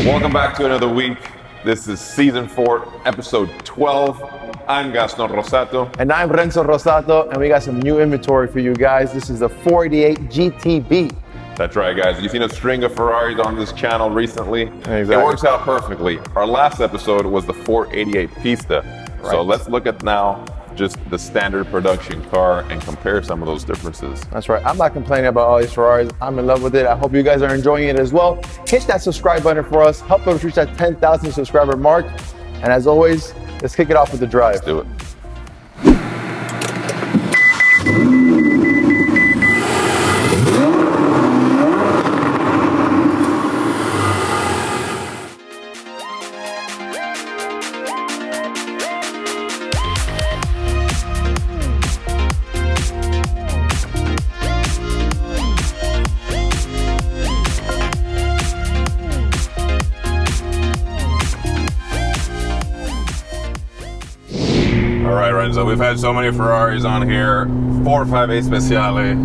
Welcome back to another week. This is season 4, episode 12. I'm Gaston Rossato. And I'm Renzo Rossato, and we got some new inventory for you guys. This is the 488 GTB. That's right, guys. You've seen a string of Ferraris on this channel recently. Exactly. It works out perfectly. Our last episode was the 488 Pista. Right. So let's look at now just the standard production car and compare some of those differences. That's right. I'm not complaining about all these Ferraris. I'm in love with it. I hope you guys are enjoying it as well. Hit that subscribe button for us. Help us reach that 10,000 subscriber mark. And as always, let's kick it off with the drive. Let's do it. All right, Renzo, we've had so many Ferraris on here. 458 Speciale,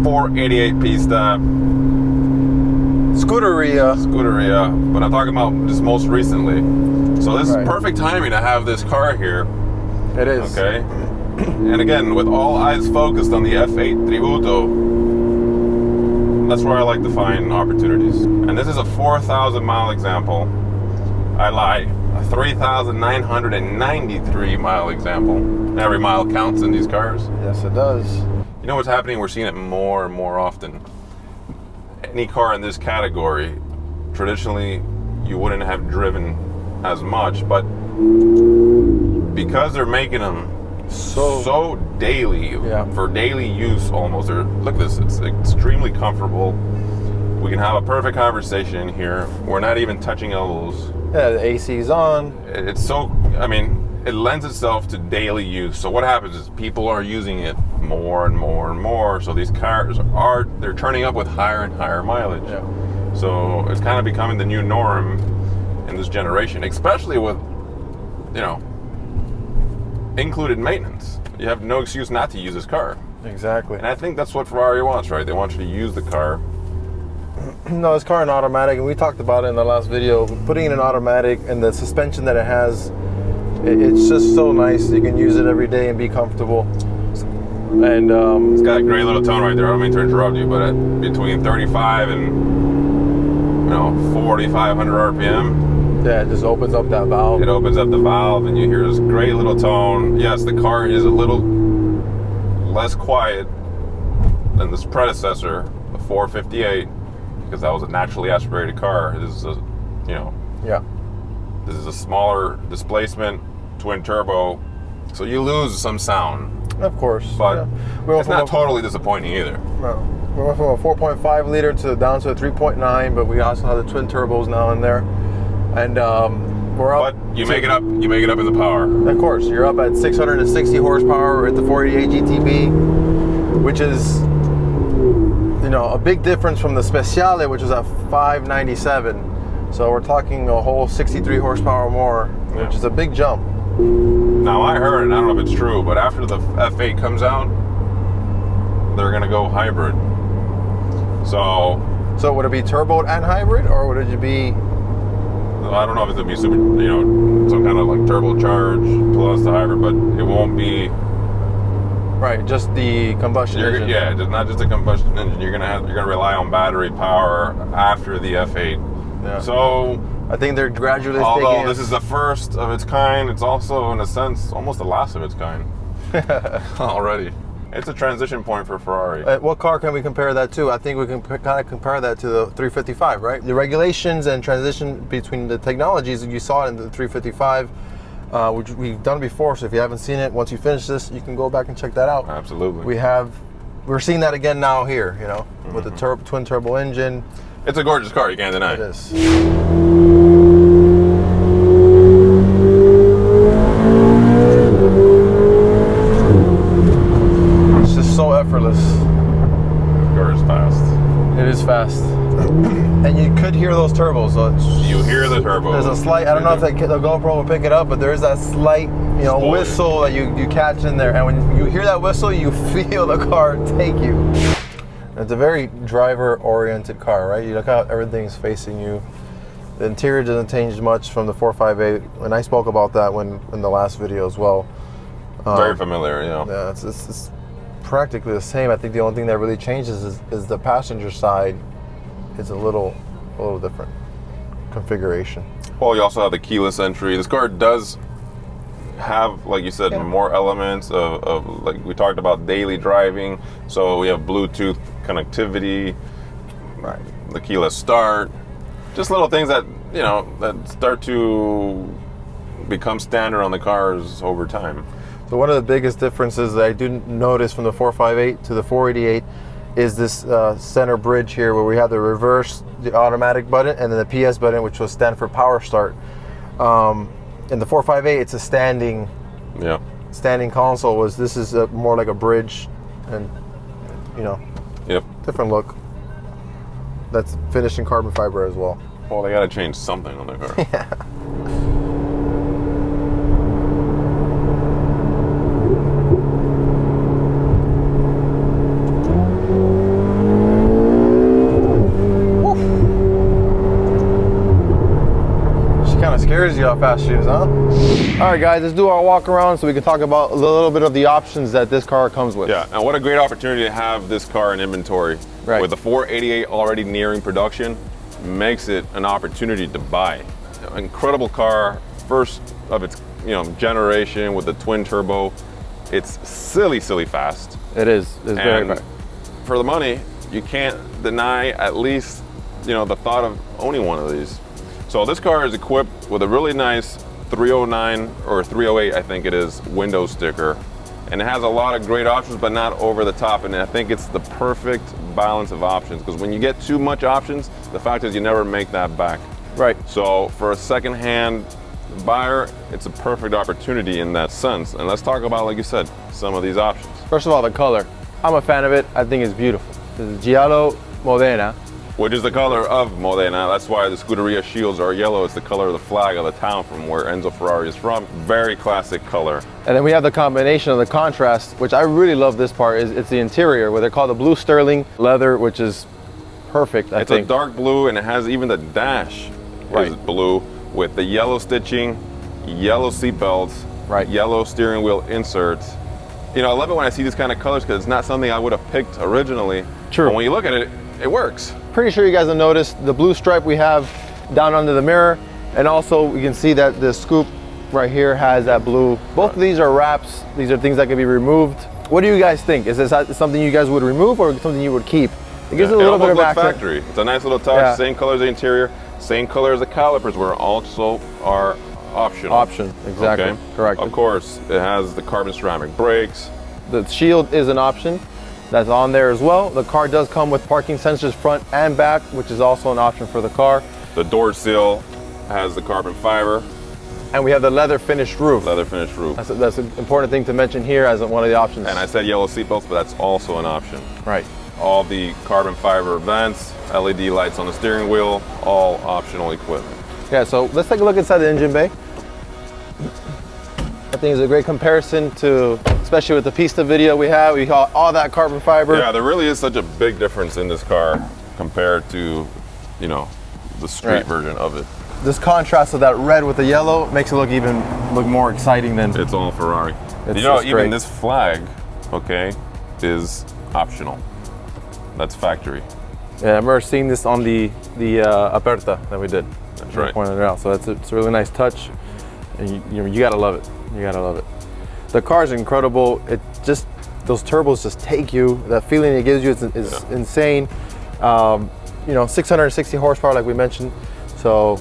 488 Pista, Scuderia, but I'm talking about just most recently. So this is perfect timing to have this car here. It is. Okay. And again, with all eyes focused on the F8 Tributo, that's where I like to find opportunities. And this is a 4,000 mile example. I lie. A 3,993 mile example. Every mile counts in these cars. Yes, it does. You know what's happening? We're seeing it more and more often. Any car in this category, traditionally, you wouldn't have driven as much, but because they're making them so daily, for daily use almost, look at this, it's extremely comfortable. We can have a perfect conversation in here. We're not even touching elbows. Yeah, the AC's on. It's so, I mean, it lends itself to daily use. So what happens is people are using it more and more and more. So these cars they're turning up with higher and higher mileage. Yeah. So it's kind of becoming the new norm in this generation, especially with, included maintenance. You have no excuse not to use this car. Exactly. And I think that's what Ferrari wants, right? They want you to use the car. No, this car in automatic, and we talked about it in the last video. Putting in an automatic and the suspension that it has, it's just so nice. You can use it every day and be comfortable. And it's got a great little tone right there. I don't mean to interrupt you, but between 35 and 4,500 RPM. Yeah, it just opens up that valve. It opens up the valve, and you hear this great little tone. Yes, the car is a little less quiet than this predecessor, the 458. Because that was a naturally aspirated car. This is this is a smaller displacement, twin turbo, so you lose some sound. Of course, but it's not totally disappointing either. No, we went from a 4.5 liter down to a 3.9, but we also have the twin turbos now in there, and we're up. But you make it up. You make it up in the power. Of course, you're up at 660 horsepower at the 488 GTB, which is, a big difference from the Speciale, which was at 597. So we're talking a whole 63 horsepower more, which is a big jump. Now I heard, and I don't know if it's true, but after the F8 comes out, they're gonna go hybrid. So would it be turbo and hybrid, or would it be? I don't know if it's gonna be super, some kind of like turbocharged plus the hybrid, but it won't be. Right, just the combustion engine. Yeah, not just the combustion engine. You're gonna rely on battery power after the F8. Yeah. So I think they're gradually. Although this is the first of its kind, it's also in a sense almost the last of its kind already. It's a transition point for Ferrari. What car can we compare that to? I think we can kind of compare that to the 355, right? The regulations and transition between the technologies, you saw it in the 355. Which we've done before, so if you haven't seen it, once you finish this, you can go back and check that out. Absolutely. We're seeing that again now here, with the twin turbo engine. It's a gorgeous car, you can't deny. It is. It's just so effortless. The car is fast. It is fast. And you could hear those turbos. So you hear the turbos. There's a slight, I don't know if the GoPro will pick it up, but there is that slight, whistle that you catch in there. And when you hear that whistle, you feel the car take you. It's a very driver-oriented car, right? You look how everything's facing you. The interior doesn't change much from the 458, and I spoke about that in the last video as well. Very familiar, yeah. Yeah, it's practically the same. I think the only thing that really changes is the passenger side is a little different configuration. Well, you also have the keyless entry. This car does have, like you said, more elements of like we talked about, daily driving. So we have Bluetooth connectivity, Right. the keyless start, just little things that, you know, that start to become standard on the cars over time. So one of the biggest differences that I do notice from the 458 to the 488 is this center bridge here, where we have the reverse, the automatic button, and then the PS button, which will stand for power start. In the 458, it's a standing console. This is more like a bridge, and you know, different look. That's finished in carbon fiber as well. Well, they got to change something on the car. Yeah. Scares you how fast she is, huh? All right, guys, let's do our walk around so we can talk about a little bit of the options that this car comes with. Yeah, and what a great opportunity to have this car in inventory. Right. With the 488 already nearing production, makes it an opportunity to buy. Incredible car, first of its generation with the twin turbo. It's silly fast. It is. It's very fast. For the money, you can't deny at least the thought of owning one of these. So this car is equipped with a really nice 309 or 308, I think it is, window sticker. And it has a lot of great options, but not over the top. And I think it's the perfect balance of options, because when you get too much options, the fact is you never make that back. Right. So for a second-hand buyer, it's a perfect opportunity in that sense. And let's talk about, like you said, some of these options. First of all, the color. I'm a fan of it. I think it's beautiful. This is Giallo Modena. Which is the color of Modena. That's why the Scuderia Shields are yellow. It's the color of the flag of the town from where Enzo Ferrari is from. Very classic color. And then we have the combination of the contrast, which I really love this part, is it's the interior, where they're called the blue sterling leather, which is perfect, I think. It's a dark blue, and it has even the dash is blue with the yellow stitching, yellow seat belts, yellow steering wheel inserts. I love it when I see these kind of colors, because it's not something I would have picked originally. True. But when you look at it, it works. Pretty sure you guys have noticed the blue stripe we have down under the mirror, and also we can see that the scoop right here has that blue. Both of these are wraps. These are things that can be removed. What do you guys think? Is this something you guys would remove or something you would keep? It gives it a little bit of factory. It's a nice little touch. Same color as the interior, same color as the calipers, where also are optional. Exactly. Okay? Correct. Of course, it has the carbon ceramic brakes. The shield is an option. That's on there as well. The car does come with parking sensors front and back, which is also an option for the car. The door sill has the carbon fiber. And we have the leather finished roof. Leather finished roof. That's an important thing to mention here as one of the options. And I said yellow seat belts, but that's also an option. Right. All the carbon fiber vents, LED lights on the steering wheel, all optional equipment. Yeah, so let's take a look inside the engine bay. I think it's a great comparison to, especially with the Pista video we have. We got all that carbon fiber. Yeah, there really is such a big difference in this car compared to, the street version of it. This contrast of that red with the yellow makes it look more exciting than. It's all Ferrari. Even this flag, is optional. That's factory. Yeah, I remember seeing this on the Aperta that we did. That's right. Pointed it out. So it's a really nice touch. And you gotta love it. You gotta love it. The car is incredible. It just, those turbos just take you. That feeling it gives you is insane. 660 horsepower, like we mentioned. So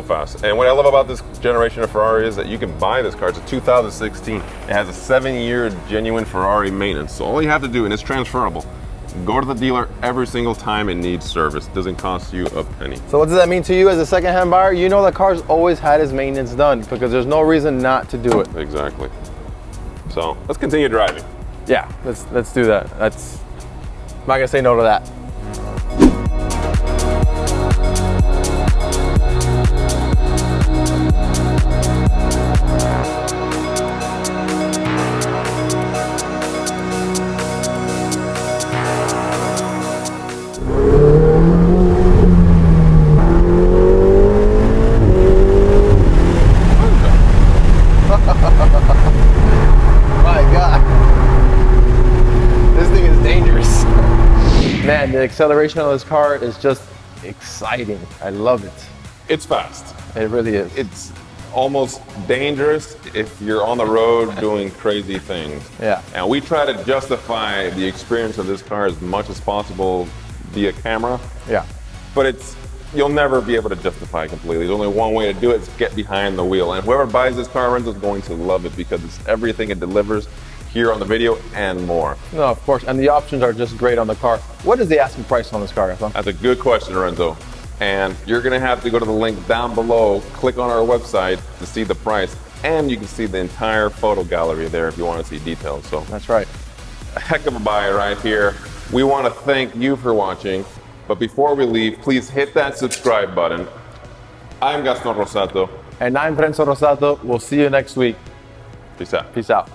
fast. And what I love about this generation of Ferrari is that you can buy this car. It's a 2016. It has a 7-year genuine Ferrari maintenance. So all you have to do, and it's transferable, go to the dealer every single time it needs service. It doesn't cost you a penny. So what does that mean to you as a second-hand buyer? You know the car's always had its maintenance done, because there's no reason not to do it. Exactly. So let's continue driving. Yeah, let's do that. I'm not gonna say no to that. acceleration on this car is just exciting. I love it. It's fast. It really is. It's almost dangerous if you're on the road doing crazy things. Yeah. And we try to justify the experience of this car as much as possible via camera. Yeah. But you'll never be able to justify it completely. There's only one way to do it, is get behind the wheel. And whoever buys this car rental is going to love it because it's everything it delivers here on the video and more. No, of course. And the options are just great on the car. What is the asking price on this car, Gaston? That's a good question, Renzo. And you're gonna have to go to the link down below, click on our website to see the price, and you can see the entire photo gallery there if you want to see details. So That's right. a heck of a buy right here. We want to thank you for watching, but before we leave, please hit that subscribe button. I'm Gaston Rossato. And I'm Renzo Rossato. We'll see you next week. Peace out. Peace out.